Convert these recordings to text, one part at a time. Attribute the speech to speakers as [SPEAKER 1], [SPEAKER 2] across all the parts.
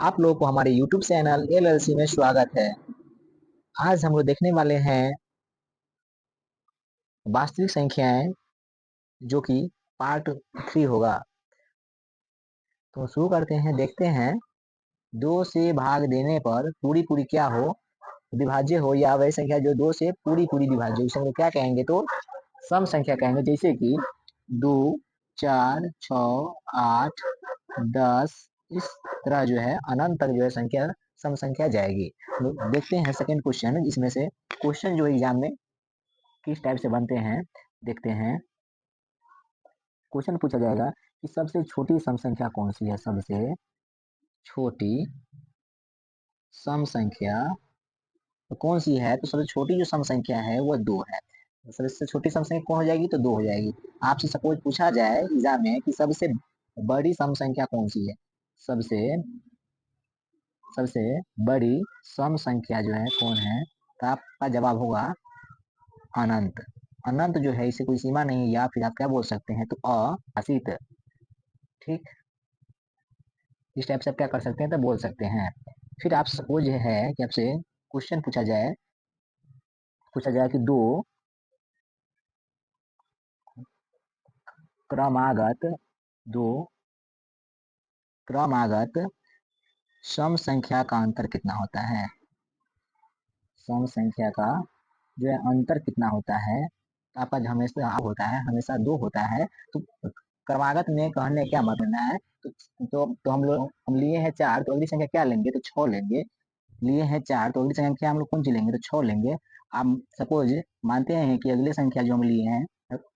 [SPEAKER 1] आप लोगों को हमारे YouTube चैनल एलएलसी में स्वागत है। आज हम लोग देखने वाले हैं वास्तविक संख्याएं, जो कि पार्ट 3 होगा। तो शुरू करते हैं, देखते हैं। 2 से भाग देने पर पूरी पूरी क्या हो, विभाज्य हो, या वही संख्या जो 2 से पूरी पूरी विभाज्य हो, उसे हम लोग क्या कहेंगे, तो सम संख्या कहेंगे। जैसे कि 2, 4, 6, 8, 10, इस तरह जो है अनंत तक जो है संख्या सम संख्या जाएगी। तो देखते हैं सेकंड क्वेश्चन, इसमें से क्वेश्चन जो एग्जाम में किस टाइप से बनते हैं देखते हैं। क्वेश्चन पूछा जाएगा कि सबसे छोटी सम संख्या कौन सी है। सबसे छोटी सम संख्या तो कौन सी है, तो सबसे छोटी जो सम संख्या है वो 2 है। सबसे छोटी सम संख्या कौन हो जाएगी, तो 2 हो जाएगी। आपसे सपोज पूछा जाए एग्जाम में कि सबसे बड़ी सम संख्या कौन सी है, सबसे सबसे बड़ी सम संख्या जो है कौन है, तो आपका जवाब होगा अनंत। अनंत जो है इसे कोई सीमा नहीं, या फिर आप क्या बोल सकते हैं, तो असीत। ठीक, इस टाइप से आप क्या कर सकते हैं, तो बोल सकते हैं। फिर आप सपोज है कि आपसे क्वेश्चन पूछा जाए कि दो क्रमागत दो क्रमागत सम संख्या का अंतर कितना होता है। सम संख्या का जो है अंतर कितना होता है, तो आपका जो हमेशा होता है, हमेशा 2 होता है। तो क्रमागत में कहने क्या मतलब है, तो हम लिए हैं 4, तो अगली संख्या क्या लेंगे, तो 6 लेंगे। लिए हैं 4, तो अगली संख्या हम लोग कौन सी लेंगे, तो 6 लेंगे। आप सपोज मानते हैं कि अगली संख्या जो हम लिए हैं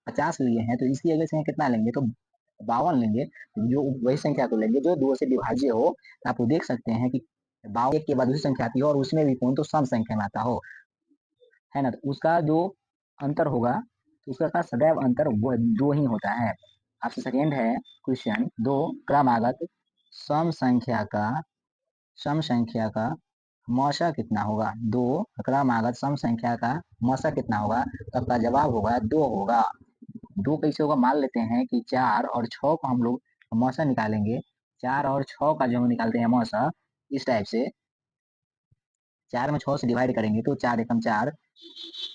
[SPEAKER 1] 50 लिए हैं, तो इसकी अगली संख्या कितना लेंगे, तो 52 लेंगे। जो वही संख्या को लेंगे जो 2 से विभाज्य हो। तो आप देख सकते हैं कि 52 के बाद दूसरी संख्या आती है, और उसमें भी कौन, तो सम संख्या में आता हो, है ना। तो उसका जो अंतर होगा, तो उसका सदैव अंतर वो 2 ही होता है। आपसे सेकेंड है क्वेश्चन, 2 क्रमागत सम संख्या का सम संख्या का मौसा कितना होगा। 2 क्रमागत सम संख्या का मौसा कितना होगा, तो आपका जवाब होगा 2 होगा। 2 कैसे होगा, मान लेते हैं कि 4 और 6 को हम लोग मौसा निकालेंगे। 4 और 6 का जो हम निकालते हैं मौसा, इस टाइप से 4 में 6 से डिवाइड करेंगे, तो 4 एकम 4,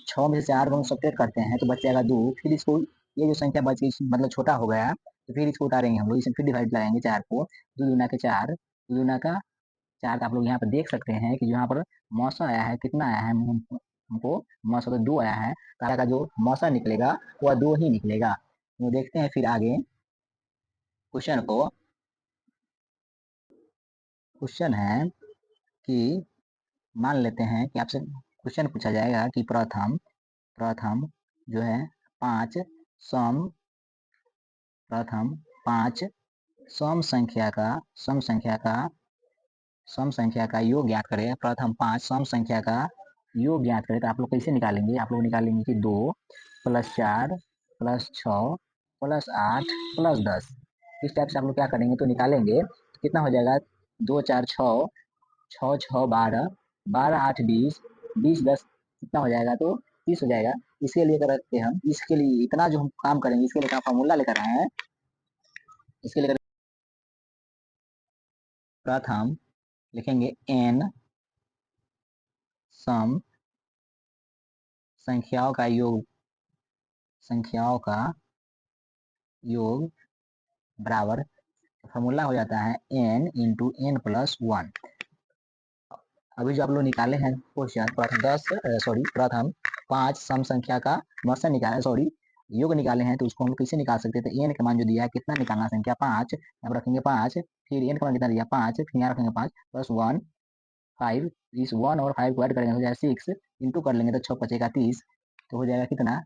[SPEAKER 1] 6 में से 4 को हम सब्ट्रैक्ट करते हैं तो बच जाएगा 2। फिर इसको, ये जो संख्या बच गई मतलब छोटा हो गया, तो फिर इसको उतारेंगे हम लोग, इसमें फिर डिवाइड लगाएंगे 4 को। 2 दूना के 4, 2 दूना का 4। आप लोग यहाँ पर देख सकते हैं कि यहाँ पर मौसा आया है, कितना आया है हमको, मौसा तो 2 आया है। तारा का जो मौसा निकलेगा वह 2 ही निकलेगा। तो देखते हैं फिर आगे क्वेश्चन को। क्वेश्चन है कि मान लेते हैं कि आपसे क्वेश्चन पूछा जाएगा कि प्रथम प्रथम जो है 5 सम प्रथम 5 सम संख्या का सम संख्या का सम संख्या का योग ज्ञात करें। प्रथम 5 सम संख्या का योग ज्ञात करें, तो आप लोग कैसे निकालेंगे, आप लोग निकालेंगे कि 2 + 4 + 6 + 8 + 10। इस टाइप से आप लोग क्या करेंगे, तो निकालेंगे कितना हो जाएगा, 2 4 6, 6 6 12, 12 8 20, 20 10 कितना हो जाएगा, तो 30 हो जाएगा। इसके लिए करते हम, इसके लिए इतना जो हम काम करेंगे, इसके लिए फॉर्मूला लेकर आए हैं। इसके लिए प्रथम लिखेंगे n सम संख्याओं का योग बराबर, फॉर्मूला हो जाता है n इंटू n प्लस 1। अभी जो आप लोग निकाले हैं क्वेश्चन, प्रथम 5 सम संख्या का मौसा निकाले, योग निकाले हैं, तो उसको हम लोग कैसे निकाल सकते हैं, तो n का मान जो दिया है कितना निकालना, संख्या 5, यहाँ पर रखेंगे 5, फिर n का मान कितना दिया 5, फिर यहाँ रखेंगे 5 प्लस 1 5, इस 1 और 5 को ऐड करेंगे हो जाएगा 6, इंटू कर लेंगे तो 6 बचेगा 30, तो हो जाएगा कितना,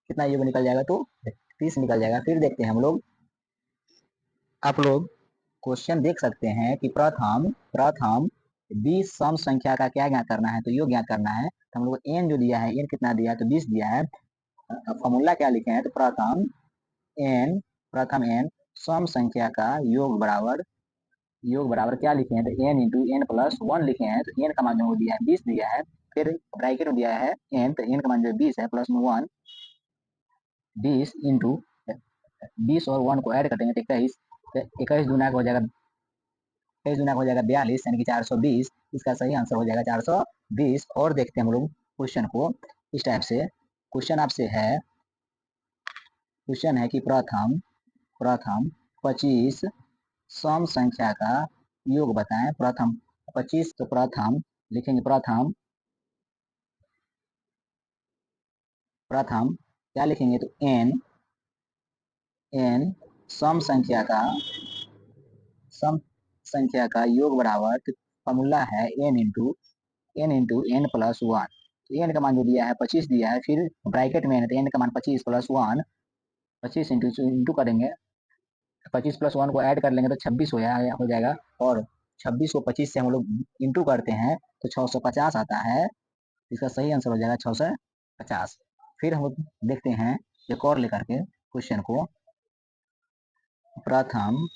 [SPEAKER 1] कितना योग निकल जाएगा, तो 30 निकल जाएगा। फिर देखते हैं हम लोग, आप लोग क्वेश्चन देख सकते हैं कि प्रथम प्रथम 20 सम संख्या का क्या ज्ञात करना है, तो योग ज्ञात करना है। तो हम लोग n जो दिया है, n कितना दिया है, तो 20 दिया है। फॉर्मूला क्या लिखे हैं, तो प्रथम n सम संख्या का योग बराबर क्या लिखे हैं, तो n इंटू n प्लस 1 लिखे हैं। तो n का मान जो दिया है 20 दिया है, फिर ब्रैकेट में दिया है n, तो n का मान जो 20 है प्लस 1, 20 इंटू 20 और 1 को ऐड करेंगे तो 21, तो 21 दूना का हो जाएगा 42 यानी कि 420। इसका सही आंसर हो जाएगा 420। और देखते हैं हम लोग क्वेश्चन को इस टाइप से। क्वेश्चन है कि प्रथम प्रथम 25 सम संख्या का योग बताएं। प्रथम 25, तो प्रथम लिखेंगे प्रथम क्या लिखेंगे, तो n सम संख्या का योग बराबर, तो फॉर्मूला है n प्लस 1। तो n का मान जो दिया है 25 दिया है, फिर ब्रैकेट में है तो n का मान 25 प्लस 1, 25 इंटू करेंगे, 25 प्लस 1 को ऐड कर लेंगे तो 26 हो जाएगा। और 26 को 25 से हम लोग इंटू करते हैं तो 650 आता है। इसका सही आंसर हो जाएगा 650। फिर हम लोग देखते हैं एक और लेकर के क्वेश्चन को। प्रथम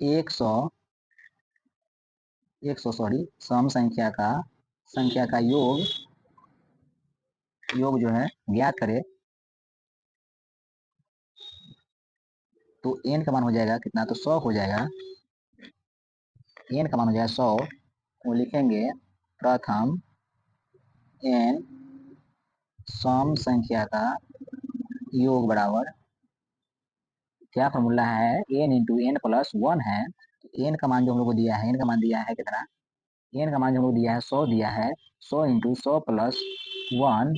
[SPEAKER 1] 100 सम संख्या का योग जो है ज्ञात करें। तो n का मान हो जाएगा कितना, तो 100 हो जाएगा। n का मान हो जाएगा 100। वो लिखेंगे प्रथम n सम संख्या का योग बराबर, क्या फॉर्मूला है, n इंटू एन प्लस 1 है। तो n का मान जो हम लोग को दिया है, n का मान दिया है कितना, n का मान जो हम लोग दिया है 100 दिया है। 100 इंटू 100 प्लस 1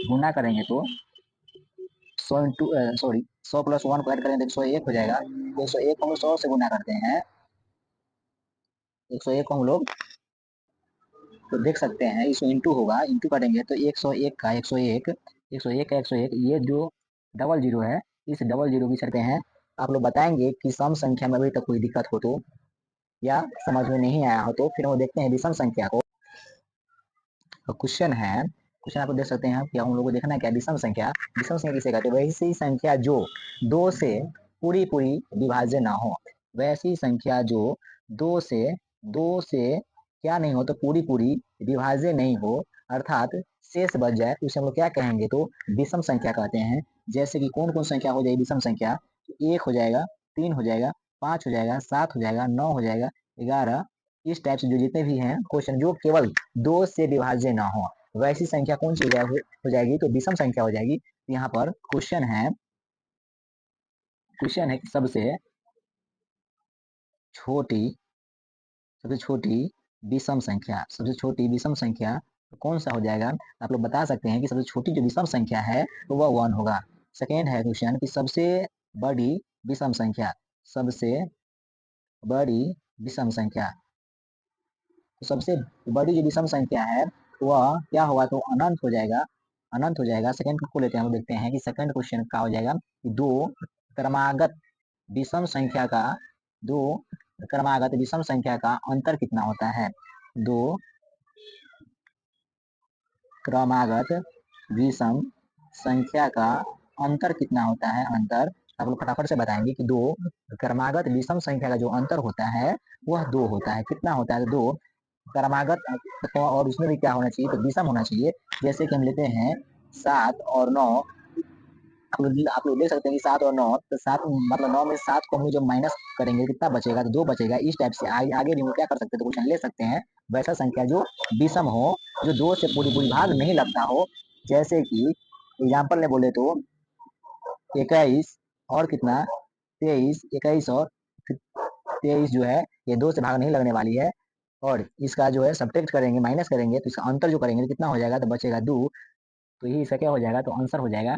[SPEAKER 1] गुना करेंगे तो 100 इंटू 100 प्लस 1 को ऐड करेंगे तो 101 हो जाएगा। तो 101 को हम लोग 100 से गुना करते हैं। 101 को हम लोग तो देख सकते हैं, इसमें इंटू होगा, इंटू करेंगे तो 101 का 101, 101 का 101, ये जो डबल जीरो है, इस डबल जीरो की करते हैं। आप लोग बताएंगे कि सम संख्या में अभी तक कोई दिक्कत हो तो, या समझ में नहीं आया हो तो फिर हम देखते हैं विषम संख्या को। तो क्वेश्चन आप देख सकते हैं कि हम लोग को देखना है क्या, विषम संख्या किसे कहते हैं, वैसी संख्या जो 2 से पूरी विभाज्य ना हो। वैसी संख्या जो 2 से क्या नहीं हो, तो पूरी विभाज्य नहीं हो, अर्थात शेष बच जाए, तो उसे हम लोग क्या कहेंगे, तो विषम संख्या कहते हैं। जैसे कि कौन कौन संख्या हो जाएगी विषम संख्या, 1 हो जाएगा, 3 हो जाएगा, 5 हो जाएगा, 7 हो जाएगा, 9 हो जाएगा, 11। इस टाइप से जो जितने भी हैं क्वेश्चन जो केवल 2 से विभाज्य ना हो, वैसी संख्या कौन सी हो जाएगी, तो विषम संख्या हो जाएगी। यहाँ पर क्वेश्चन है कि छोटी सबसे छोटी सबसे छोटी विषम संख्या तो कौन सा हो जाएगा। आप लोग बता सकते हैं कि सबसे छोटी जो विषम संख्या है तो वह 1 होगा। सेकेंड है क्वेश्चन कि सबसे बड़ी विषम संख्या, सबसे बड़ी विषम संख्या, तो सबसे बड़ी जो विषम संख्या है वह क्या होगा, तो अनंत हो जाएगा, सेकंड को लेते हैं, हम देखते हैं कि सेकंड क्वेश्चन क्या हो जाएगा कि दो क्रमागत विषम संख्या का दो क्रमागत विषम संख्या का अंतर कितना होता है। दो क्रमागत विषम संख्या का अंतर कितना होता है। अंतर आप लोग फटाफट से बताएंगे कि दो क्रमागत विषम संख्या का जो अंतर होता है वह 2 होता है। कितना होता है, 2 क्रमागत, और उसमें भी क्या होना चाहिए, तो विषम होना चाहिए। जैसे कि हम लेते हैं 7 और 9, आप लोग देख सकते हैं कि 7 और 9, तो 7 मतलब 9 में 7 को हम लोग जब माइनस करेंगे कितना बचेगा, तो 2 बचेगा। इस टाइप से आगे भी हम क्या कर सकते हैं, तो क्वेश्चन ले सकते हैं वैसा संख्या जो विषम हो, जो 2 से पूरी भाग नहीं लगता हो। जैसे कि एग्जाम्पल में बोले तो 21 और कितना 23, 21 और 23 जो है ये 2 से भाग नहीं लगने वाली है। और इसका जो है सब्ट्रैक्ट करेंगे, माइनस करेंगे, तो इसका अंतर जो करेंगे तो कितना हो जाएगा, तो बचेगा 2। तो यही इसका क्या हो जाएगा, तो आंसर हो जाएगा।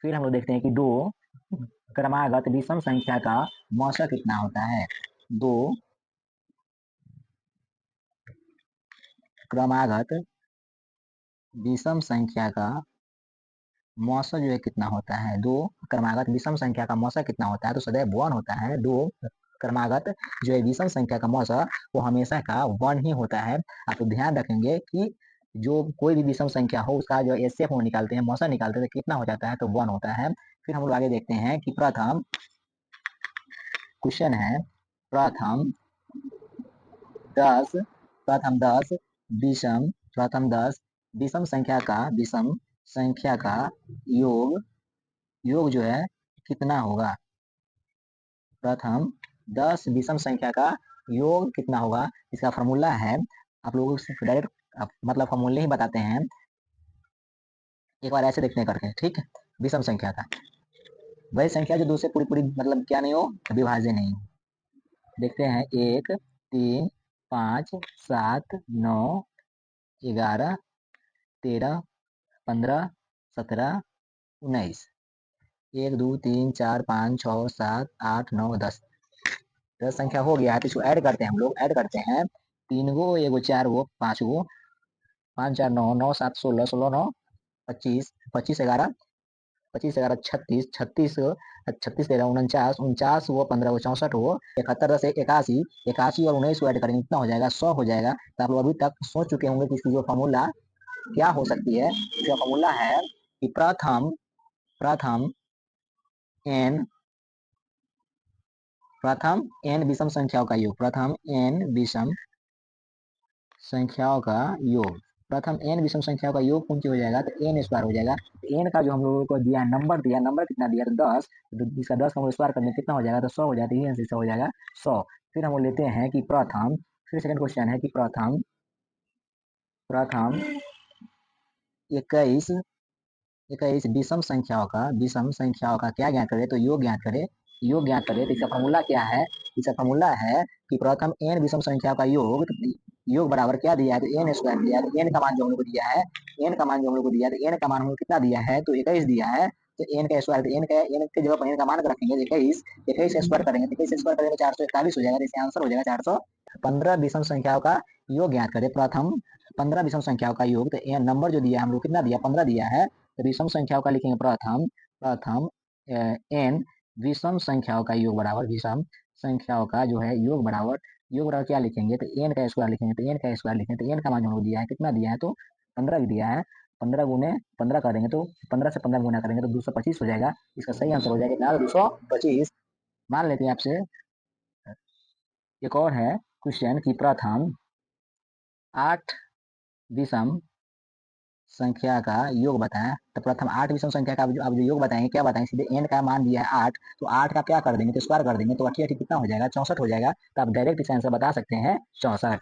[SPEAKER 1] फिर हम लोग देखते हैं कि 2 क्रमागत विषम संख्या का मौसा कितना होता है। 2 क्रमागत विषम संख्या का मौसा जो है कितना होता है। 2 क्रमागत विषम संख्या का मौसा कितना होता है, तो सदैव 1 होता है। 2 क्रमागत जो है विषम संख्या का मौसा वो हमेशा का 1 ही होता है। आप तो ध्यान रखेंगे कि जो कोई भी विषम संख्या हो उसका जो एचसीएफ वो निकालते हैं, मौसा निकालते हैं, तो कितना हो जाता है, तो 1 होता है। फिर हम लोग आगे देखते हैं कि प्रथम क्वेश्चन है प्रथम 10 विषम संख्या का योग जो है कितना होगा। प्रथम 10 विषम संख्या का योग कितना होगा, इसका फॉर्मूला है, आप लोगों को डायरेक्ट मतलब फॉर्मूले ही बताते हैं, एक बार ऐसे देखते हैं करके, ठीक है। विषम संख्या का वही संख्या जो 2 से पूरी पूरी मतलब क्या नहीं हो, विभाज्य नहीं हो। देखते हैं 1 3 5 7 9 11 13 15 17 19 1 2 3 4 5 6 7 8 9 10 10 संख्या हो गया है, तो इसको ऐड करते हैं, हम लोग ऐड करते हैं, 3 गो 1 गो 4 गो 5 गो 5 4 9 9 7 16 16 9 25 25 11 25 11 36 36 36 13 49 49 वो 15 वो 64 वो 71 10 81 81 और 19 को ऐड करेंगे कितना हो जाएगा, 100 हो जाएगा। तो आप लोग अभी तक सोच चुके होंगे कि इसकी जो फॉर्मूला क्या हो सकती है। इसका फॉर्मूला है कि प्रथम प्रथम एन प्रथम एन विषम संख्याओं का योग, प्रथम एन विषम संख्याओं का योग, प्रथम एन विषम संख्याओं का योग कौन सी हो जाएगा, तो एन स्क्वायर हो जाएगा। तो एन का जो हम लोगों को दिया नंबर दिया, नंबर कितना दिया, तो 10, तो इसका 10 का हम स्क्वायर करने कितना हो जाएगा, तो 100 हो जाता है, ये आंसर हो जाएगा 100। फिर हम लेते हैं कि प्रथम, फिर सेकंड क्वेश्चन है कि प्रथम प्रथम 21 21 विषम संख्याओं का क्या ज्ञात करे, तो योग ज्ञात करे, योग ज्ञात करे। तो इसका फॉर्मूला क्या है, इसका फॉर्मूला है कि प्रथम एन विषम संख्या का योग, तो योग बराबर क्या दिया है, तो एन स्क्वायर दिया है। तो एन का मान जो हम लोग को दिया है, एन का मान जो हम लोग को दिया है, तो एन का मान हम लोग कितना दिया है, तो 21 दिया है। तो एन का स्क्वायर, एन के जगह पर एन का मान रखेंगे 21, 21 स्क्वायर करेंगे, 21 स्क्वायर करेंगे 441 हो जाएगा, तो इसका आंसर हो जाएगा 415 विषम संख्याओं का योग ज्ञात करे, प्रथम 15 विषम संख्याओं का योग। तो एन नंबर जो दिया है हम लोग कितना दिया, 15 दिया है, तो विषम संख्याओं का लिखेंगे प्रथम प्रथम एन विषम संख्याओं का योग बराबर, विषम संख्याओं का जो है योग बराबर, योग बराबर क्या लिखेंगे, तो एन का स्क्वायर लिखेंगे, तो एन का स्क्वायर लिखेंगे, तो एन का मान जो दिया है कितना दिया है, तो 15 दिया है, 15 गुने 15 करेंगे, तो 15 से 15 गुना करेंगे तो 225 हो जाएगा। इसका सही आंसर हो जाएगा कितना, 225। मान लेते हैं आपसे एक और है क्वेश्चन की प्रथम 8 विषम संख्या का योग बताएं। तो प्रथम 8 विषम संख्या का आप जो योग बताएंगे, क्या बताएंगे, सीधे एन का मान दिया है 8, तो 8 का क्या कर देंगे, तो स्क्वायर कर देंगे, तो 8 कितना हो जाएगा, 64 हो जाएगा। तो आप डायरेक्ट इस आंसर बता सकते हैं 64।